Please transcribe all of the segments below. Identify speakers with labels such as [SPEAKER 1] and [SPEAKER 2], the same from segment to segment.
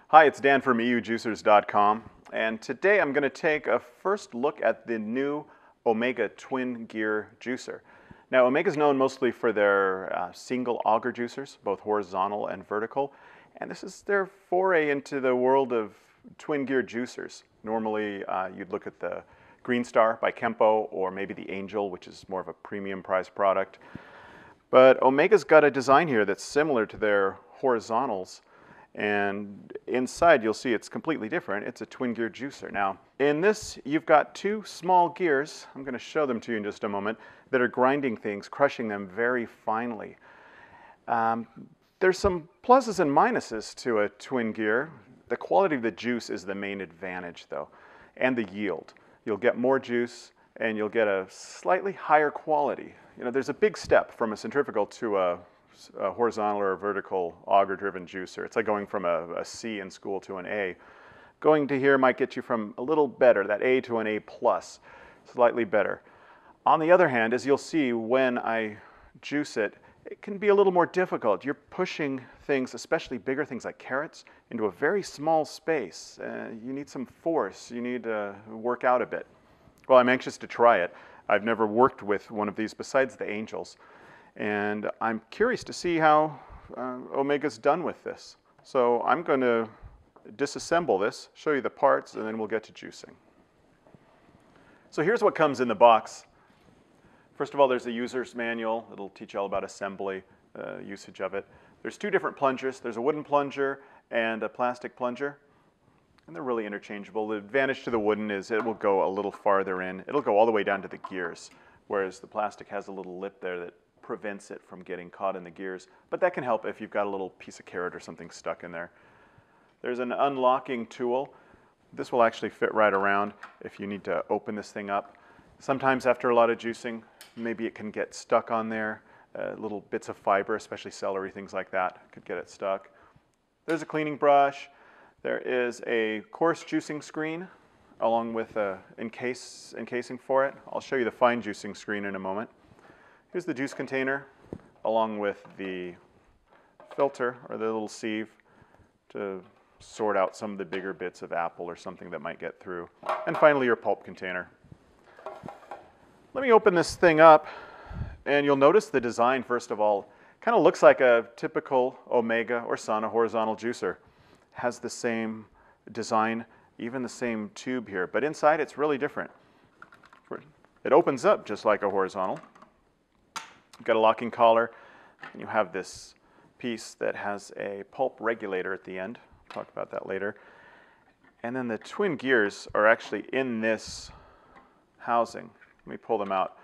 [SPEAKER 1] Hi, it's Dan from EUJuicers.com, and today I'm going to take a first look at the new Omega twin gear juicer. Now, Omega is known mostly for their single auger juicers, both horizontal and vertical, and this is their foray into the world of twin gear juicers. Normally, you'd look at the Green Star by Kempo, or maybe the Angel, which is more of a premium price product. But Omega's got a design here that's similar to their horizontals. And inside, you'll see it's completely different. It's a twin gear juicer. Now, in this, you've got two small gears, I'm going to show them to you in just a moment, that are grinding things, crushing them very finely. There's some pluses and minuses to a twin gear. The quality of the juice is the main advantage, though, and the yield. You'll get more juice, and you'll get a slightly higher quality. You know, there's a big step from a centrifugal to a horizontal or a vertical auger-driven juicer. It's like going from a C in school to an A. Going to here might get you from a little better, that A to an A plus, slightly better. On the other hand, as you'll see when I juice it, it can be a little more difficult. You're pushing things, especially bigger things like carrots, into a very small space. You need some force. You need to work out a bit. Well, I'm anxious to try it. I've never worked with one of these besides the Angels. And I'm curious to see how Omega's done with this. So I'm going to disassemble this, show you the parts, and then we'll get to juicing. So here's what comes in the box. First of all, there's a user's manual. It'll teach you all about assembly, usage of it. There's two different plungers. There's a wooden plunger and a plastic plunger. And they're really interchangeable. The advantage to the wooden is it will go a little farther in. It'll go all the way down to the gears, whereas the plastic has a little lip there that prevents it from getting caught in the gears, but that can help if you've got a little piece of carrot or something stuck in there. There's an unlocking tool. This will actually fit right around if you need to open this thing up. Sometimes after a lot of juicing, maybe it can get stuck on there. Little bits of fiber, especially celery, things like that, could get it stuck. There's a cleaning brush. There is a coarse juicing screen along with an encasing for it. I'll show you the fine juicing screen in a moment. Here's the juice container, along with the filter, or the little sieve, to sort out some of the bigger bits of apple or something that might get through. And finally, your pulp container. Let me open this thing up, and you'll notice the design, first of all, kind of looks like a typical Omega or Sana horizontal juicer. Has the same design, even the same tube here, but inside it's really different. It opens up just like a horizontal. You've got a locking collar, and you have this piece that has a pulp regulator at the end. I'll talk about that later. And then the twin gears are actually in this housing. Let me pull them out.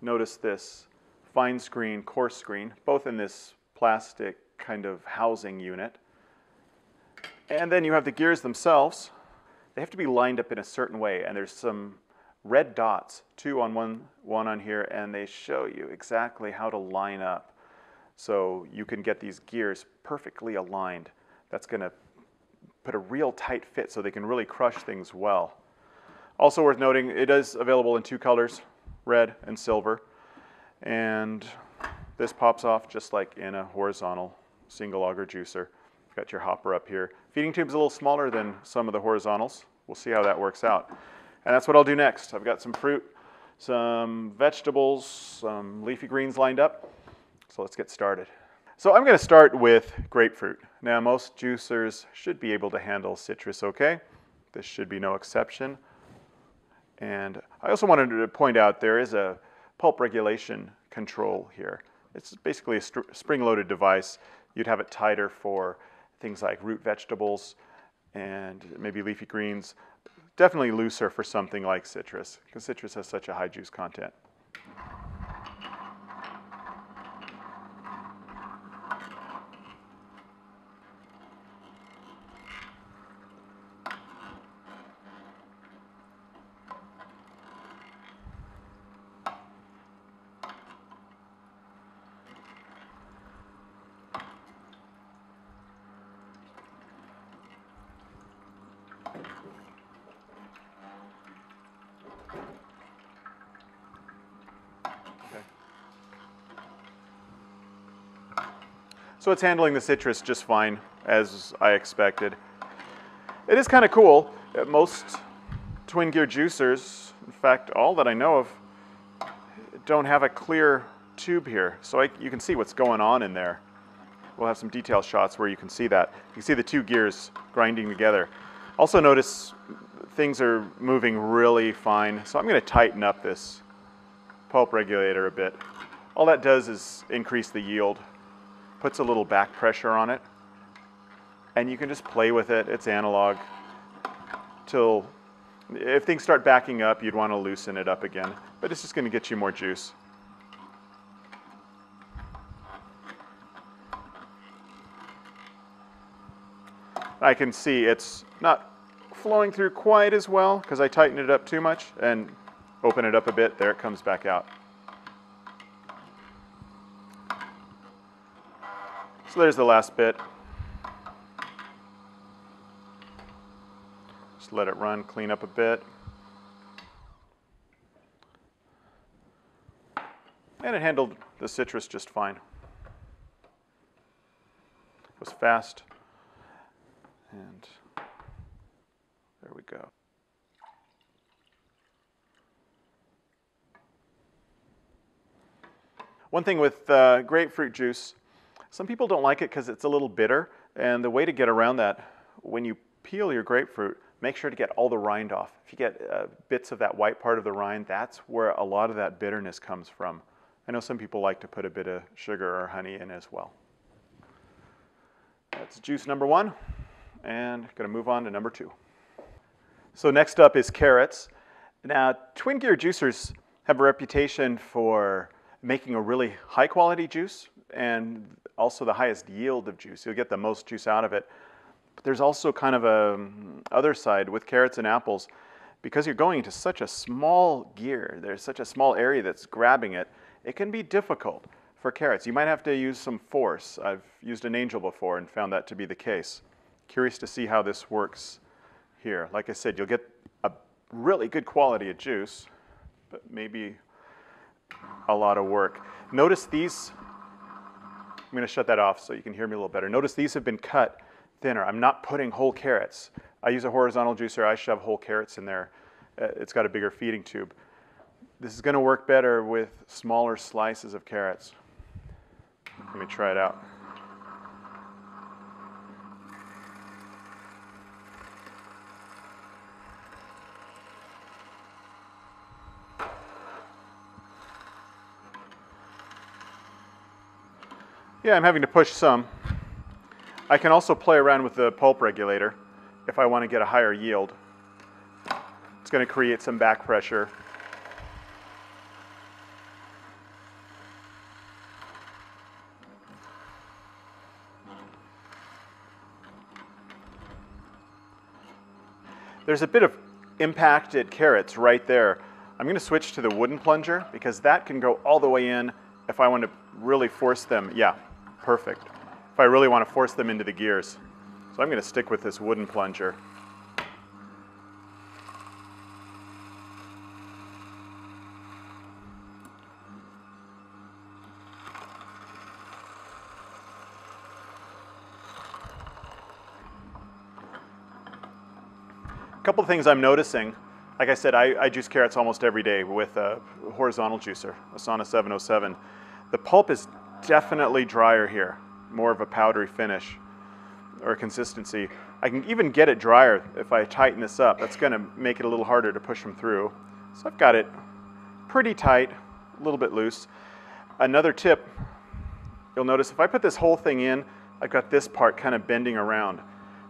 [SPEAKER 1] Notice this fine screen, coarse screen, both in this plastic kind of housing unit. And then you have the gears themselves. They have to be lined up in a certain way, and there's some red dots, two on one on here, and they show you exactly how to line up so you can get these gears perfectly aligned. That's going to put a real tight fit so they can really crush things well. Also worth noting, it is available in two colors, red and silver, and this pops off just like in a horizontal single auger juicer. You've got your hopper up here. Feeding tube's a little smaller than some of the horizontals. We'll see how that works out. And that's what I'll do next. I've got some fruit, some vegetables, some leafy greens lined up. So let's get started. So I'm going to start with grapefruit. Now, most juicers should be able to handle citrus okay. This should be no exception. And I also wanted to point out there is a pulp regulation control here. It's basically a spring-loaded device. You'd have it tighter for things like root vegetables and maybe leafy greens. Definitely looser for something like citrus, because citrus has such a high juice content. So it's handling the citrus just fine. as I expected. It is kind of cool. Most twin gear juicers, in fact, all that I know of, don't have a clear tube here. So you can see what's going on in there. We'll have some detail shots where you can see that. You can see the two gears grinding together. Also notice things are moving really fine. So I'm going to tighten up this pulp regulator a bit. All that does is increase the yield, puts a little back pressure on it, and you can just play with it. It's analog. Till if things start backing up, you'd want to loosen it up again, but it's just going to get you more juice. I can see it's not flowing through quite as well because I tightened it up too much, and open it up a bit, there it comes back out. So there's the last bit. Just let it run, clean up a bit. And it handled the citrus just fine. It was fast. And there we go. One thing with grapefruit juice, some people don't like it because it's a little bitter, and the way to get around that, when you peel your grapefruit, make sure to get all the rind off. If you get bits of that white part of the rind, that's where a lot of that bitterness comes from. I know some people like to put a bit of sugar or honey in as well. That's juice number one, and going to move on to number two. So next up is carrots. Now, twin gear juicers have a reputation for making a really high quality juice and also the highest yield of juice. You'll get the most juice out of it. But there's also kind of a other side with carrots and apples. Because you're going into such a small gear, there's such a small area that's grabbing it, it can be difficult for carrots. You might have to use some force. I've used an angel before and found that to be the case. Curious to see how this works here. Like I said, you'll get a really good quality of juice, but maybe a lot of work. Notice these, I'm going to shut that off so you can hear me a little better. Notice these have been cut thinner. I'm not putting whole carrots. I use a horizontal juicer. I shove whole carrots in there. It's got a bigger feeding tube. This is going to work better with smaller slices of carrots. Let me try it out. Yeah, I'm having to push some. I can also play around with the pulp regulator if I want to get a higher yield. It's going to create some back pressure. There's a bit of impacted carrots right there. I'm going to switch to the wooden plunger because that can go all the way in if I want to really force them. Yeah, perfect. If I really want to force them into the gears. So I'm going to stick with this wooden plunger. A couple of things I'm noticing. Like I said, I juice carrots almost every day with a horizontal juicer, a Sauna 707. The pulp is definitely drier here, more of a powdery finish or consistency. I can even get it drier if I tighten this up. That's going to make it a little harder to push them through. So I've got it pretty tight, a little bit loose. Another tip, you'll notice if I put this whole thing in, I've got this part kind of bending around.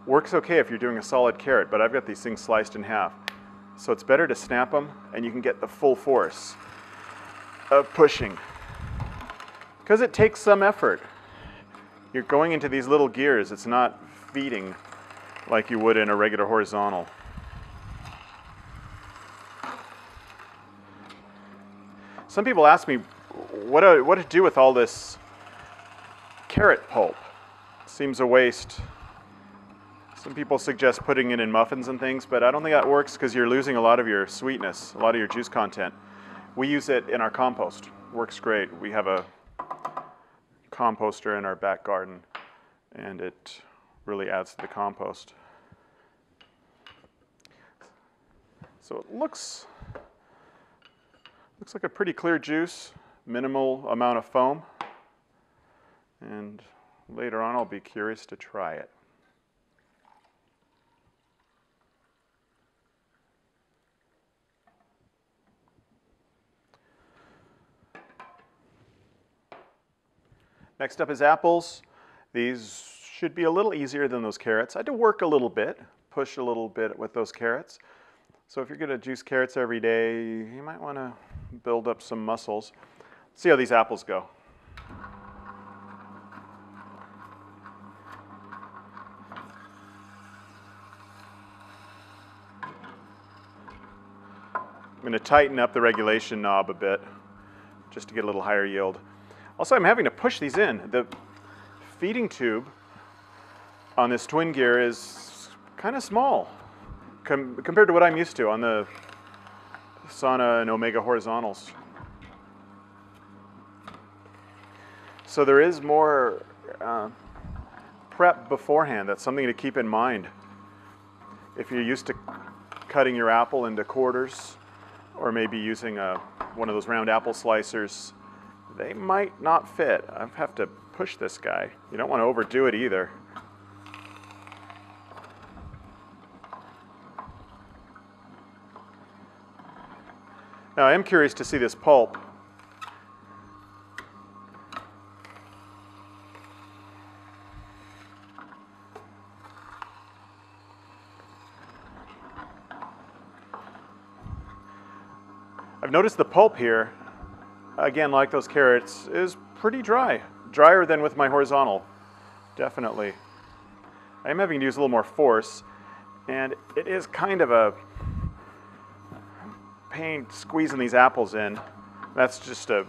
[SPEAKER 1] Works okay if you're doing a solid carrot, but I've got these things sliced in half. So it's better to snap them and you can get the full force of pushing. Because it takes some effort. You're going into these little gears. It's not feeding like you would in a regular horizontal. Some people ask me, what to do with all this carrot pulp? Seems a waste. Some people suggest putting it in muffins and things, but I don't think that works because you're losing a lot of your sweetness, a lot of your juice content. We use it in our compost. Works great. We have a composter in our back garden, and it really adds to the compost. So it looks like a pretty clear juice, minimal amount of foam, and later on I'll be curious to try it. Next up is apples. These should be a little easier than those carrots. I had to work a little bit, push a little bit with those carrots. So if you're going to juice carrots every day, you might want to build up some muscles. See how these apples go. I'm going to tighten up the regulation knob a bit just to get a little higher yield. Also, I'm having to push these in. The feeding tube on this twin gear is kind of small compared to what I'm used to on the Sana and Omega horizontals. So there is more prep beforehand. That's something to keep in mind. If you're used to cutting your apple into quarters, or maybe using one of those round apple slicers, they might not fit. I have to push this guy. You don't want to overdo it either. Now I am curious to see this pulp. I've noticed the pulp here, again, like those carrots, is pretty dry. Drier than with my horizontal, definitely. I am having to use a little more force, and it is kind of a pain squeezing these apples in. That's just a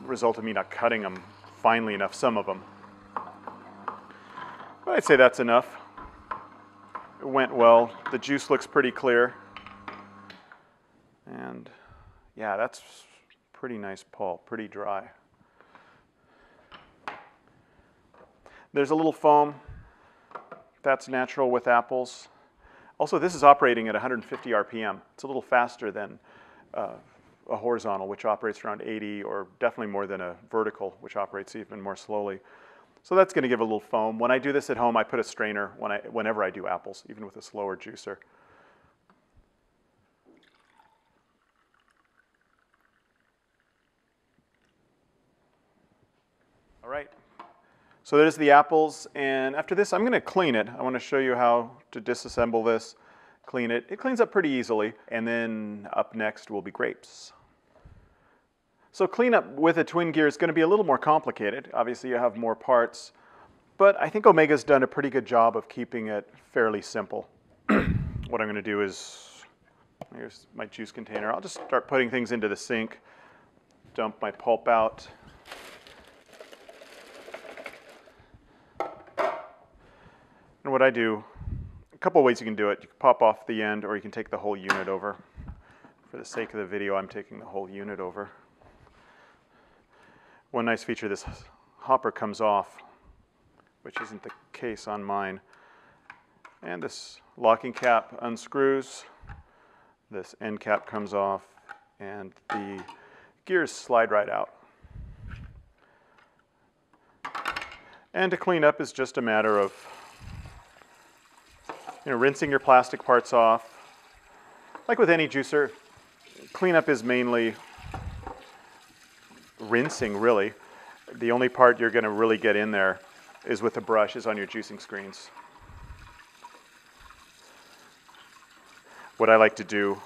[SPEAKER 1] result of me not cutting them finely enough, some of them. But I'd say that's enough. It went well. The juice looks pretty clear. And yeah, that's pretty nice pulp, pretty dry. There's a little foam. That's natural with apples. Also, this is operating at 150 RPM. It's a little faster than a horizontal, which operates around 80, or definitely more than a vertical, which operates even more slowly. So that's going to give a little foam. When I do this at home, I put a strainer whenever I do apples, even with a slower juicer. All right. So there's the apples, and after this I'm going to clean it. I want to show you how to disassemble this, clean it. It cleans up pretty easily, and then up next will be grapes. So cleanup with a twin gear is going to be a little more complicated. Obviously you have more parts, but I think Omega's done a pretty good job of keeping it fairly simple. What I'm going to do is, here's my juice container. I'll just start putting things into the sink, dump my pulp out. And what I do, a couple of ways you can do it. You can pop off the end, or you can take the whole unit over. For the sake of the video, I'm taking the whole unit over. One nice feature, this hopper comes off, which isn't the case on mine. And this locking cap unscrews. This end cap comes off, and the gears slide right out. And to clean up is just a matter of rinsing your plastic parts off. Like with any juicer, cleanup is mainly rinsing, really. The only part you're going to really get in there is with the brush, is on your juicing screens. What I like to do,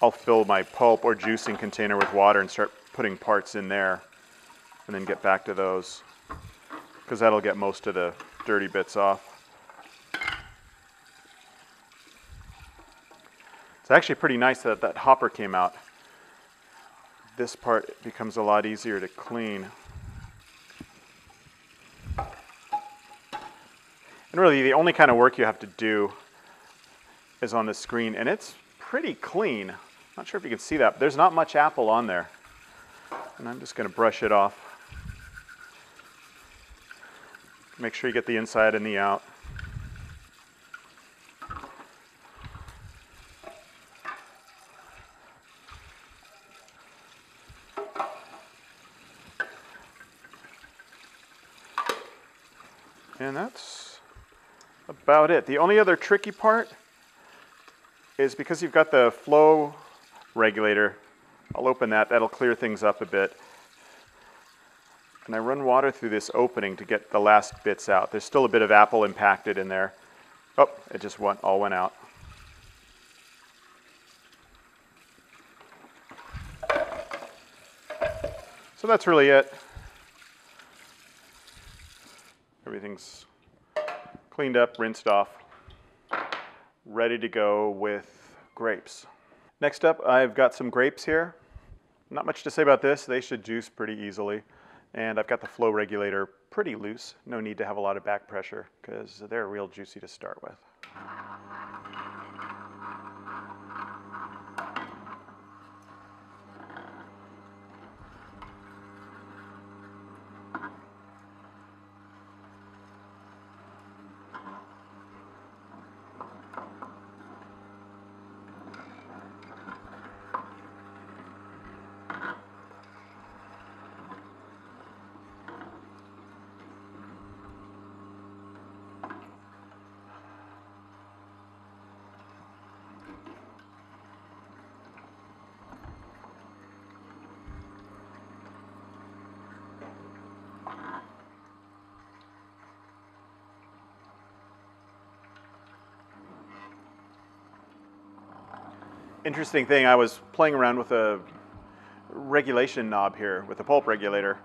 [SPEAKER 1] I'll fill my pulp or juicing container with water and start putting parts in there, and then get back to those, because that'll get most of the dirty bits off. It's actually pretty nice that that hopper came out. This part becomes a lot easier to clean. And really, the only kind of work you have to do is on the screen, and it's pretty clean. Not sure if you can see that, but there's not much apple on there. And I'm just going to brush it off. Make sure you get the inside and the out. And that's about it. The only other tricky part is because you've got the flow regulator. I'll open that, that'll clear things up a bit. And I run water through this opening to get the last bits out. There's still a bit of apple impacted in there. Oh, it just all went out. So that's really it. Everything's cleaned up, rinsed off, ready to go with grapes. Next up, I've got some grapes here. Not much to say about this. They should juice pretty easily. And I've got the flow regulator pretty loose. No need to have a lot of back pressure because they're real juicy to start with. Interesting thing, I was playing around with a regulation knob here with the pulp regulator,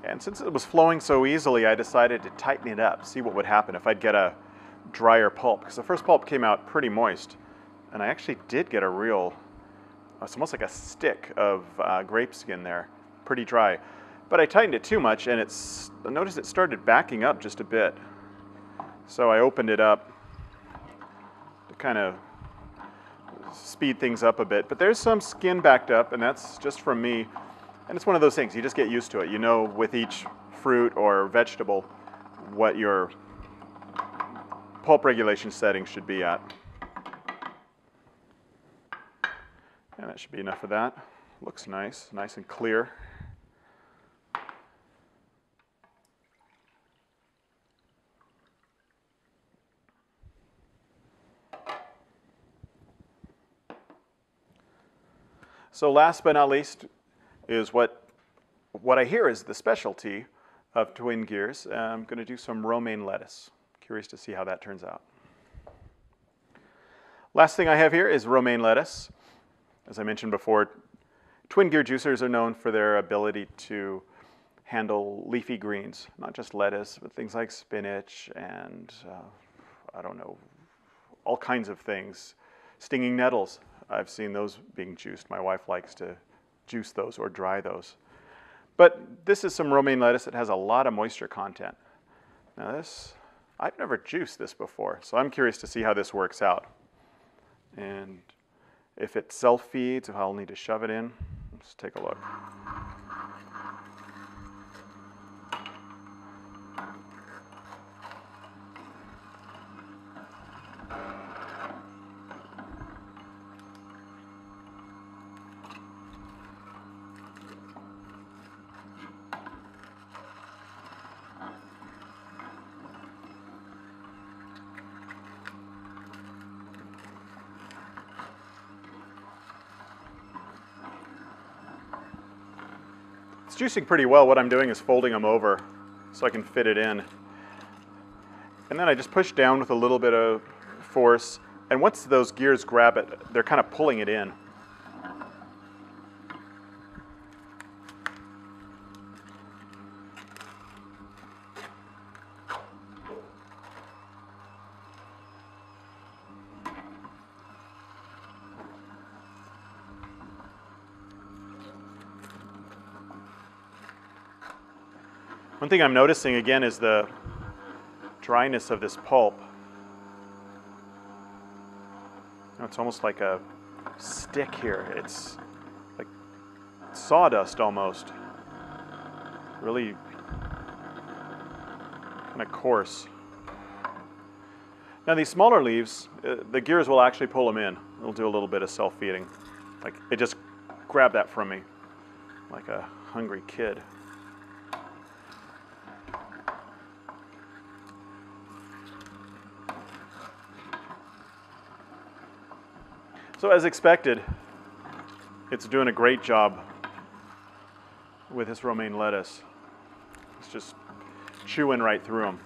[SPEAKER 1] and since it was flowing so easily, I decided to tighten it up, see what would happen if I'd get a drier pulp, because the first pulp came out pretty moist, and I actually did get a real, it's almost like a stick of grape skin there, pretty dry. But I tightened it too much, and I noticed it started backing up just a bit. So I opened it up to kind of speed things up a bit, but there's some skin backed up, and that's just from me. And it's one of those things, you just get used to it. You know with each fruit or vegetable what your pulp regulation setting should be at. And that should be enough of that. Looks nice, nice and clear. So last but not least is what I hear is the specialty of Twin Gears. I'm going to do some romaine lettuce. Curious to see how that turns out. Last thing I have here is romaine lettuce. As I mentioned before, Twin Gear juicers are known for their ability to handle leafy greens, not just lettuce, but things like spinach and, I don't know, all kinds of things. Stinging nettles. I've seen those being juiced. My wife likes to juice those or dry those. But this is some romaine lettuce that has a lot of moisture content. Now this, I've never juiced this before, so I'm curious to see how this works out. And if it self-feeds, if I'll need to shove it in, let's take a look. It's juicing pretty well. What I'm doing is folding them over so I can fit it in. And then I just push down with a little bit of force. And once those gears grab it, they're kind of pulling it in. One thing I'm noticing again is the dryness of this pulp. It's almost like a stick here. It's like sawdust almost. Really kind of coarse. Now these smaller leaves, the gears will actually pull them in. It'll do a little bit of self-feeding. Like it just grabbed that from me like a hungry kid. So as expected, it's doing a great job with this romaine lettuce. It's just chewing right through them.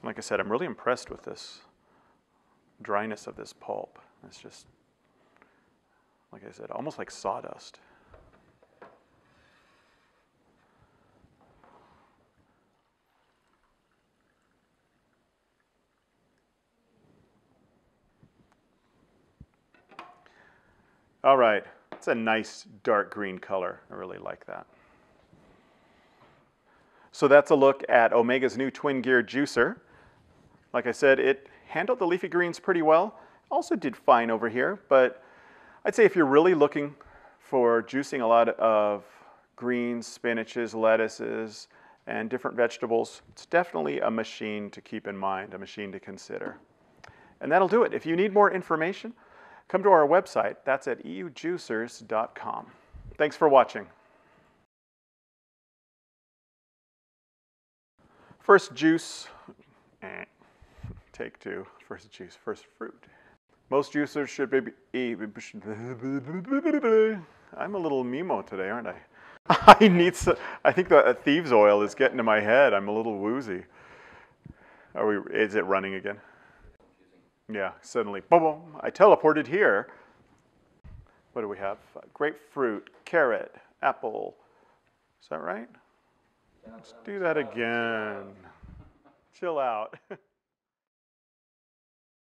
[SPEAKER 1] Like I said, I'm really impressed with this dryness of this pulp. It's just, like I said, almost like sawdust. All right, it's a nice dark green color. I really like that. So that's a look at Omega's new twin gear juicer. Like I said, it handled the leafy greens pretty well. Also did fine over here, but I'd say if you're really looking for juicing a lot of greens, spinaches, lettuces, and different vegetables, it's definitely a machine to keep in mind, a machine to consider. And that'll do it. If you need more information, come to our website. That's at eujuicers.com. Thanks for watching. First juice. Take two. First juice, first fruit. Most juicers should be. I'm a little Mimo today, aren't I? I think the thieves' oil is getting to my head. I'm a little woozy. Is it running again? Yeah, suddenly, boom, boom, I teleported here. What do we have? Grapefruit, carrot, apple. Is that right? Let's do that again. Chill out.